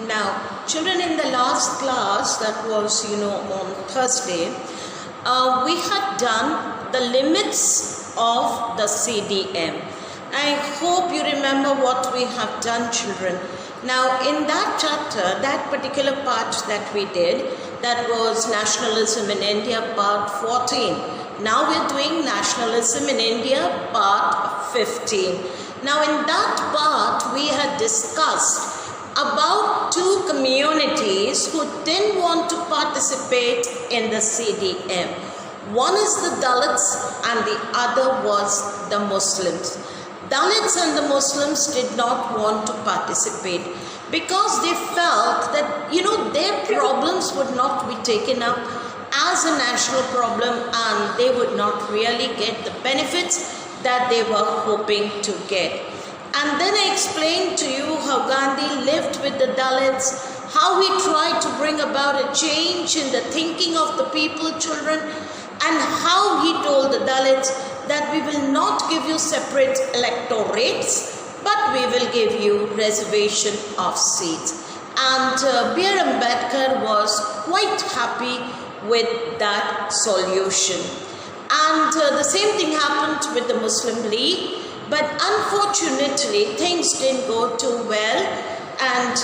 Now, children, in the last class, that was, on Thursday, we had done the limits of the CDM. I hope you remember what we have done, children. Now, in that chapter, that particular part that we did, that was Nationalism in India, part 14. Now we're doing Nationalism in India, part 15. Now, in that part, we had discussed about two communities who didn't want to participate in the CDM. One is the Dalits and the other was the Muslims. Dalits and the Muslims did not want to participate because they felt that, their problems would not be taken up as a national problem and they would not really get the benefits that they were hoping to get. And then I explained to you how Gandhi lived with the Dalits, how he tried to bring about a change in the thinking of the people, children, and how he told the Dalits that we will not give you separate electorates, but we will give you reservation of seats. And B.R. Ambedkar was quite happy with that solution. And the same thing happened with the Muslim League, but unfortunately things didn't go too well. And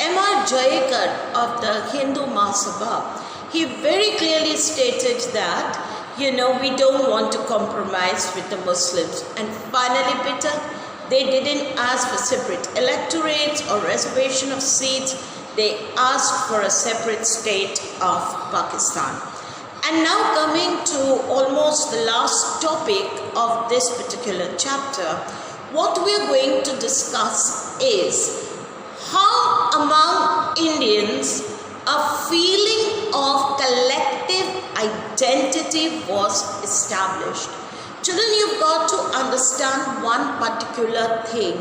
M.R. Jayakar of the Hindu Mahasabha, he very clearly stated that, we don't want to compromise with the Muslims. And finally, Peter, they didn't ask for separate electorates or reservation of seats. They asked for a separate state of Pakistan. And now coming to almost the last topic of this particular chapter, what we are going to discuss is how among Indians a feeling of collective identity was established. Children, you've got to understand one particular thing,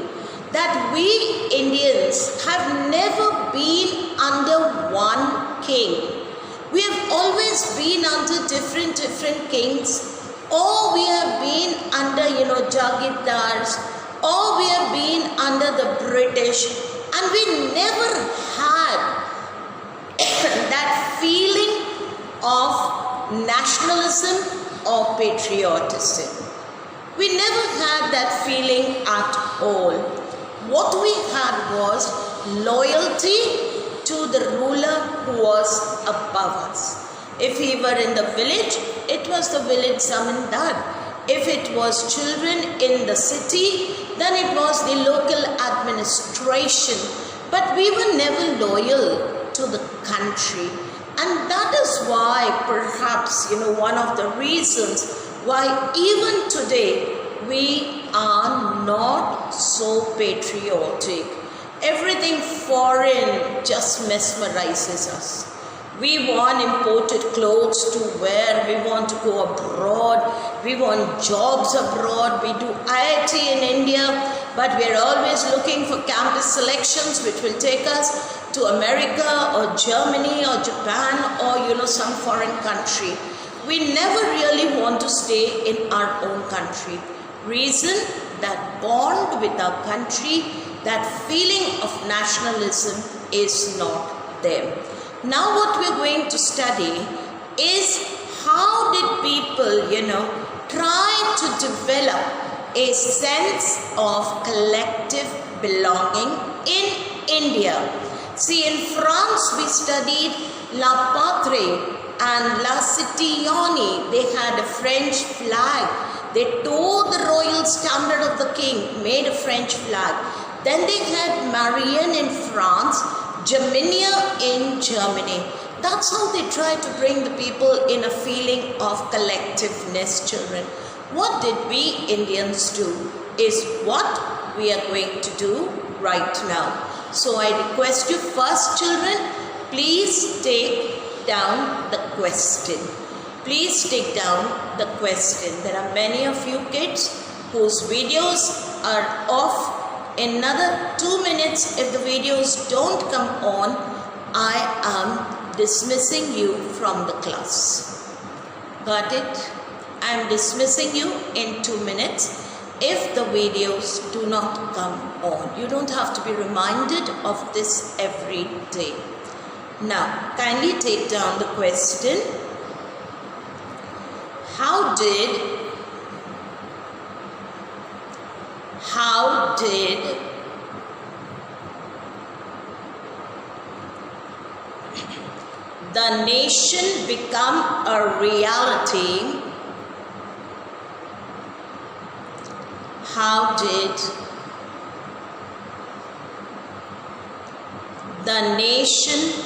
that we Indians have never been under one king. We have always been under different kings, or we have been under, Jagirdars, or we have been under the British, and we never had that feeling of nationalism or patriotism. We never had that feeling at all. What we had was loyalty to the ruler who was above us. If he were in the village, it was the village zamindar. If it was children in the city, then it was the local administration. But we were never loyal to the country. And that is why perhaps, one of the reasons why even today we are not so patriotic. Everything foreign just mesmerizes us. We want imported clothes to wear, we want to go abroad, we want jobs abroad, we do IIT in India, but we are always looking for campus selections which will take us to America or Germany or Japan or some foreign country. We never really want to stay in our own country. Reason, that bond with our country, that feeling of nationalism is not there. Now what we're going to study is how did people, try to develop a sense of collective belonging in India. See, in France we studied La Patrie and La Citoyenneté. They had a French flag. They tore the royal standard of the king, made a French flag. Then they had Marianne in France, Germania in Germany. That's how they tried to bring the people in a feeling of collectiveness, children. What did we Indians do is what we are going to do right now. So I request you first, children, please take down the question. Please take down the question. There are many of you kids whose videos are off. In another 2 minutes, if the videos don't come on, I am dismissing you from the class. Got it? I am dismissing you in 2 minutes. if the videos do not come on. You don't have to be reminded of this every day. Now, kindly take down the question. How did the nation become a reality? How did the nation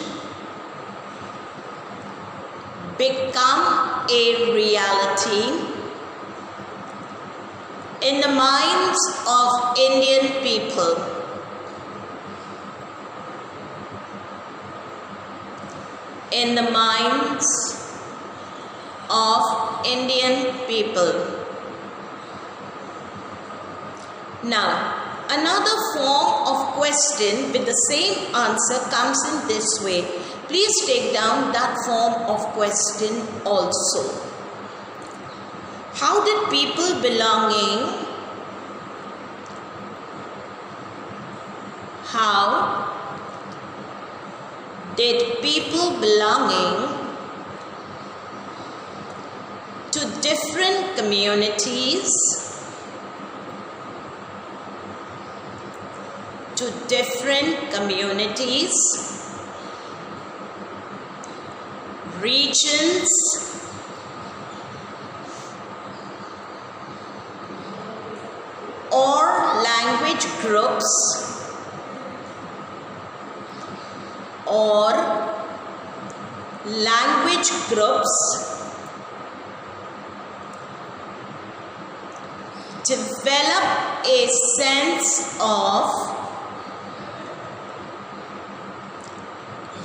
become a reality in the minds of Indian people? In the minds of Indian people. Now, another form of question with the same answer comes in this way. Please take down that form of question also. How did people belonging to different communities, regions, or language groups,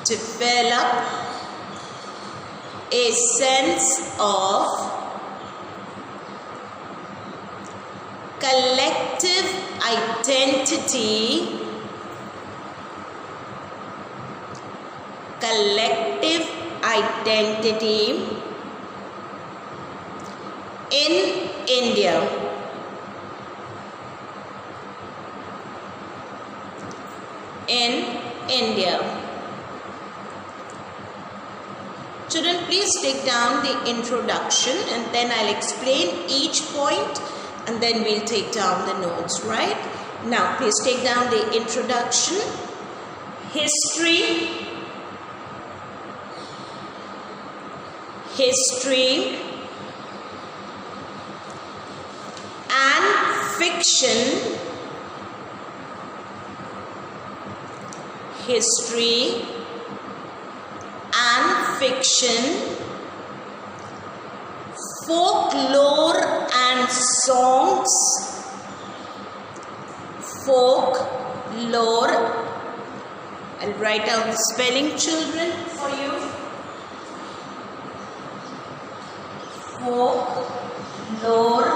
develop a sense of collective identity in India. Children, please take down the introduction and then I'll explain each point and then we'll take down the notes, right? Now, please take down the introduction. History and fiction. History and fiction, folklore and songs, I'll write out the spelling, children, for you. Folklore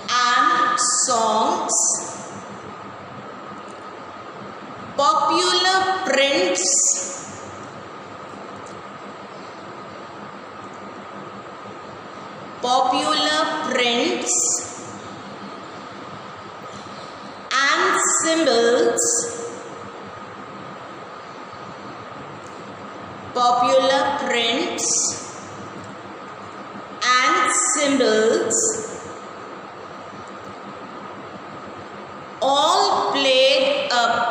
and songs, popular prints, and symbols, all played a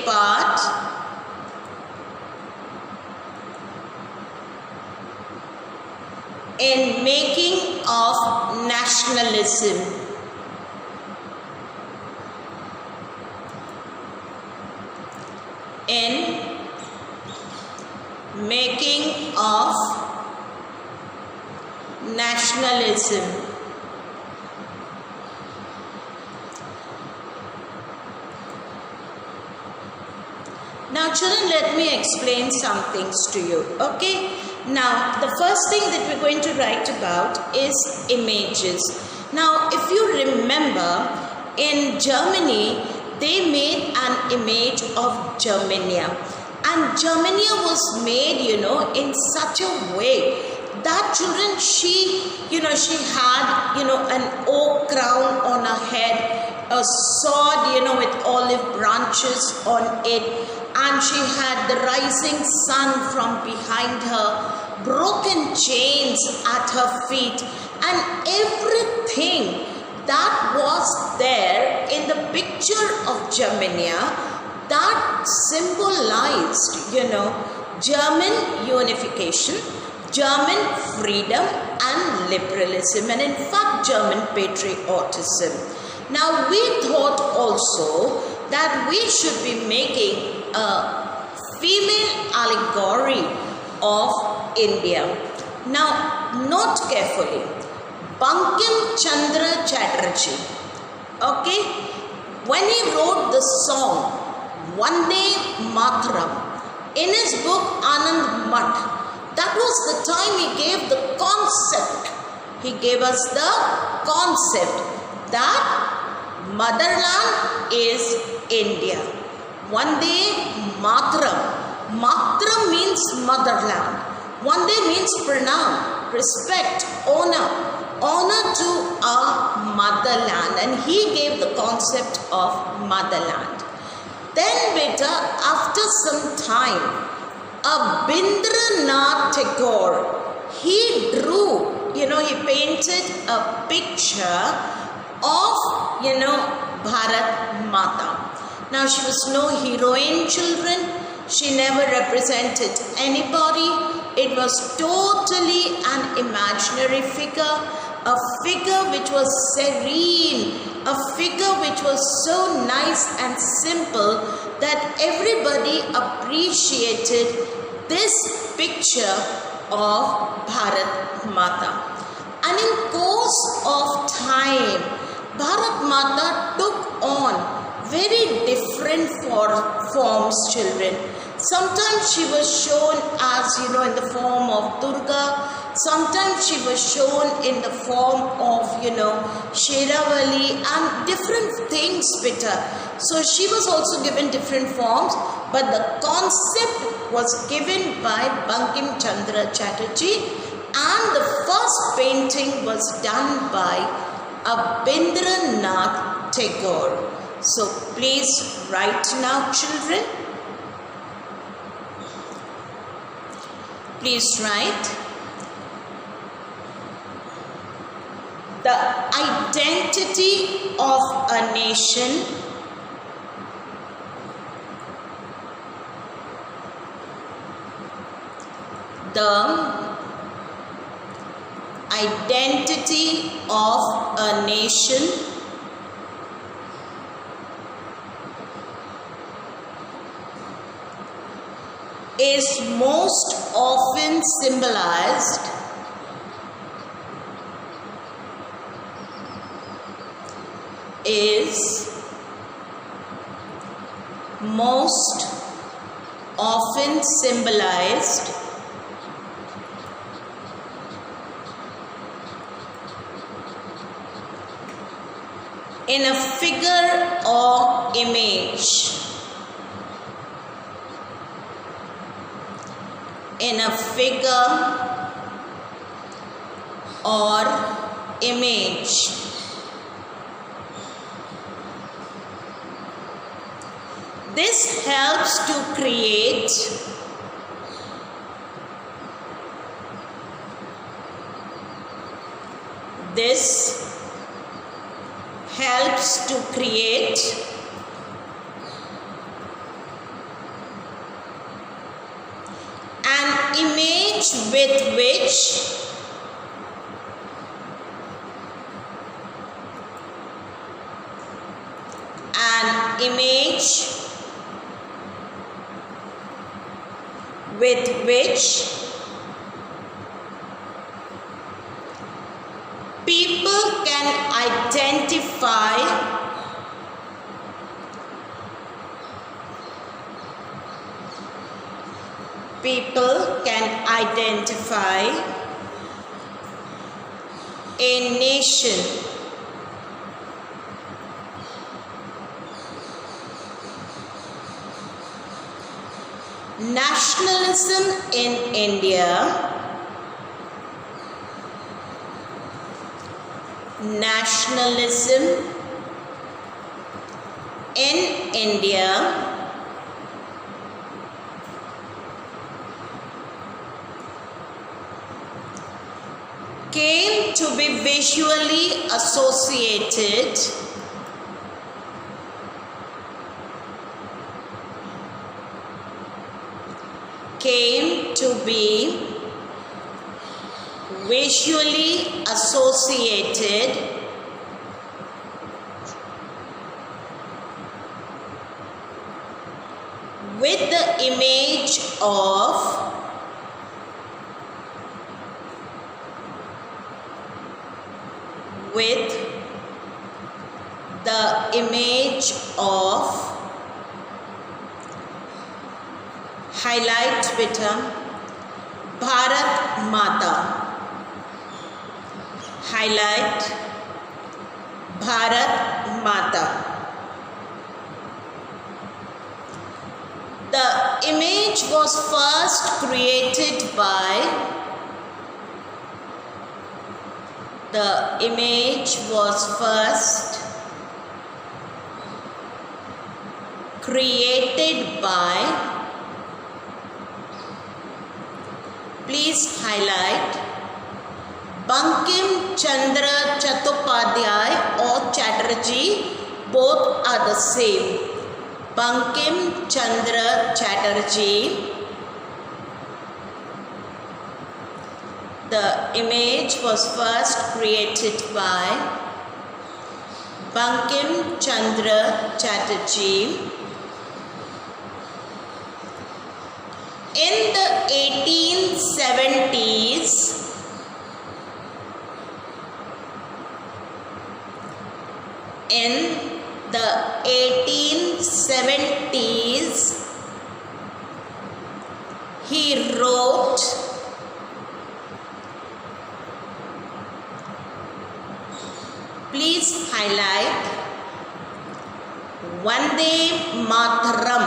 part in making of nationalism. Now children, let me explain some things to you, okay? Now the first thing that we're going to write about is images. Now if you remember, in Germany they made an image of Germania. And Germania was made, in such a way that children, she had, an oak crown on her head, a sword, with olive branches on it, and she had the rising sun from behind her, broken chains at her feet, and everything that was there in the picture of Germania that symbolized, German unification, German freedom and liberalism, and in fact German patriotism. Now we thought also that we should be making a female allegory of India. Now note carefully, Bankim Chandra Chatterjee, okay, when he wrote the song Vande Mataram in his book Anand Math, that was the time he gave the concept. He gave us the concept that motherland is India. Vande Mataram. Mataram means motherland. Vande means pranam, respect, honor. Honor to our motherland. And he gave the concept of motherland. Then beta, after some time, Rabindranath Tagore, he drew, he painted a picture of, Bharat Mata. Now she was no heroine, children. She never represented anybody. It was totally an imaginary figure, a figure which was serene, a figure which was so nice and simple that everybody appreciated this picture of Bharat Mata. And in course of time, Bharat Mata took on very different forms, children. Sometimes she was shown as, in the form of Durga. Sometimes she was shown in the form of, Sheravali and different things with her. So she was also given different forms, but the concept was given by Bankim Chandra Chatterjee, and the first painting was done by Rabindranath Tagore. So please write now, children. Please write. The identity of a nation is most often symbolized in a figure or image. In a figure or image. This helps to create an image with which people can identify a nation. nationalism in India, nationalism in India came to be visually associated with the image of highlight beta Bharat Mata, highlight Bharat Mata. The image was first created by please highlight Bankim Chandra Chattopadhyay or Chatterjee, both are the same. Bankim Chandra Chatterjee. The image was first created by Bankim Chandra Chatterjee. In the 1870s, he wrote please highlight Vande Mataram.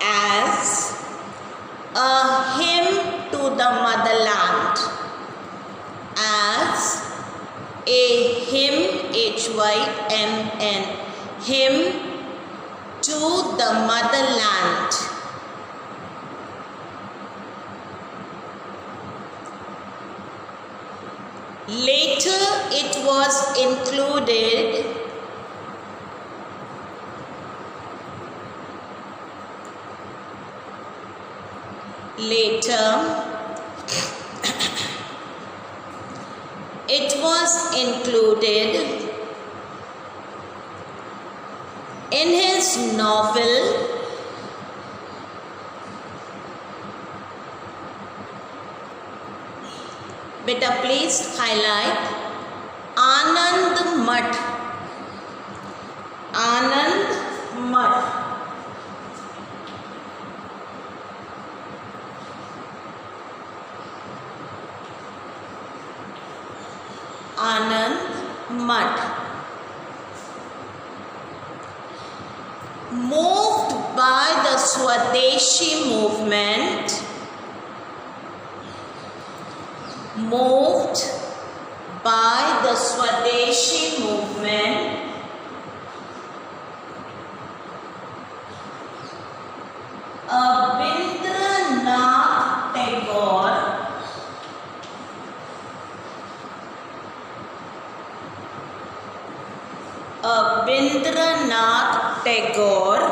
As a hymn to the motherland, as a hymn, H-Y-M-N, hymn to the motherland. Later it was included in his novel beta please highlight Anand Math. Anand Math. Anand Math. Moved by the Swadeshi movement, Rabindranath Tagore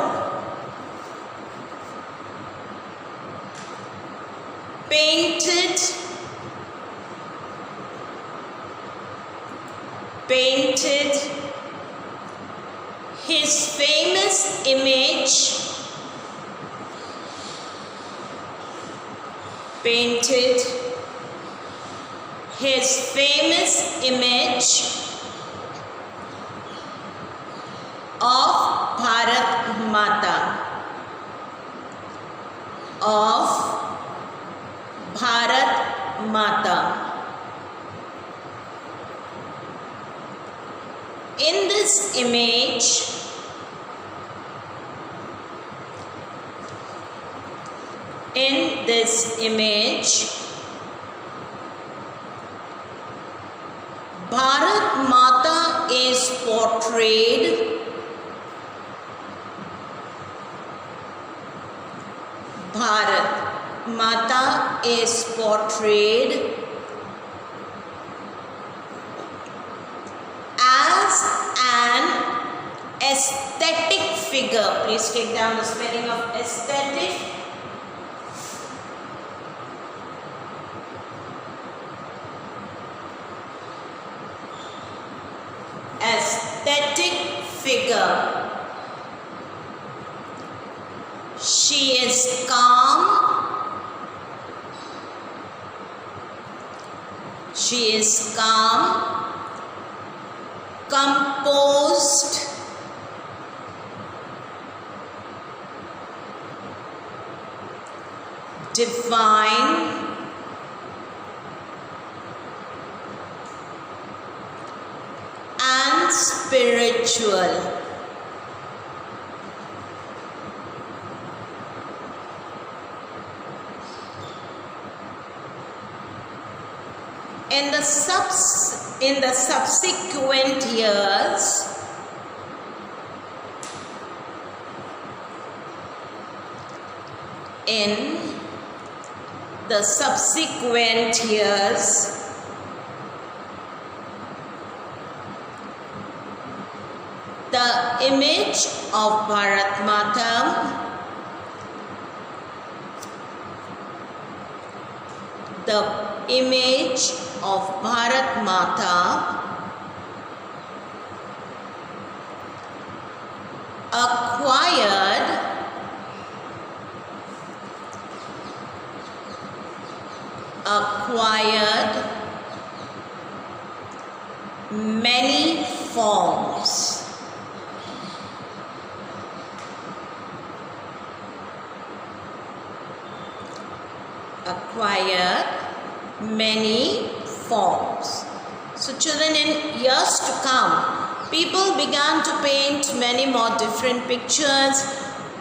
painted his famous image of Bharat Mata, in this image, Bharat Mata is portrayed. Bharat Mata is portrayed as an aesthetic figure. Please take down the spelling of aesthetic. Aesthetic figure. She is calm. She is calm, composed, divine, and spiritual. In the subsequent years, the image of Bharat Mata, acquired many forms. So children, in years to come, people began to paint many more different pictures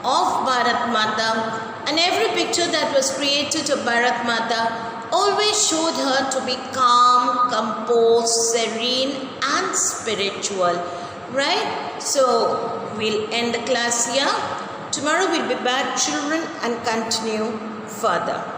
of Bharat Mata, and every picture that was created of Bharat Mata always showed her to be calm, composed, serene and spiritual. Right? So we'll end the class here. Tomorrow we'll be back, children, and continue further.